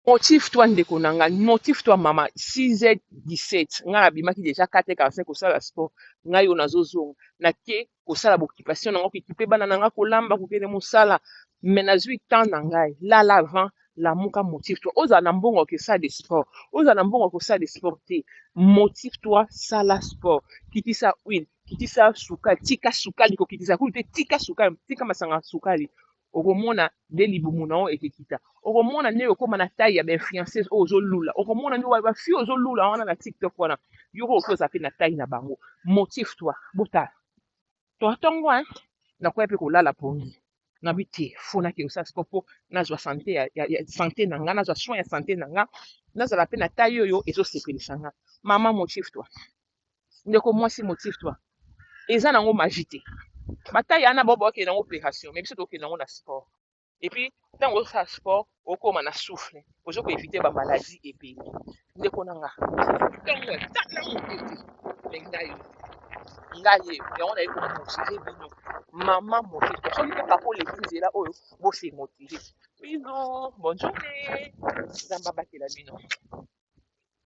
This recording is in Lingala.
Motive-toi ndeko na nga, motive-toi mama. 6h17 nga nabimaki déjà 4h45 kosala sport, ngai oyo nazozonga nake kosala boccupation nango kokipe bana na nga kolamba kokende mosala, me nazwi temps na ngai lala avant lamuka. Motive-toi, ozala na mbongo okosala de sport, ozala na mbongo okosala de sport te, motive-toi sala sport. Kitisa huile, kitisa sukali, tika sukali kokitisa huile te, tika sukali, tika masanga sukali, okomona nde libumu na yo ekekita, okomona nde okóma na taille ya bainfluenceuse oyo ozolula, okomona nde bafille ozolula wana na tiktok wana, yoko okoki oza mpe na taille na bango. Motive toi botala toa ntongo nakoya mpe kolala pongi nabi te fonaki osala sport mpo nazwa sante ya sante na nga, nazwa soin ya sante na nga, nazala mpe na taille oyo ezosepelisa nga. Mama motive toi, ndeko mwasi motive toi, eza nango magie te. Bataille wana bao bakende nango opération, mais biso tokende nango na sport. Et puis ntango ozosala sport okóma na souffle, ozo koevite bamaladie ebele. Ndeko na nga ntongo tala mopepe me ngai ye yango naye komotive bino mama motive soki mpe papa oleki nzela oyo bose motive bino. Bonne journée, nzambe abatela bino.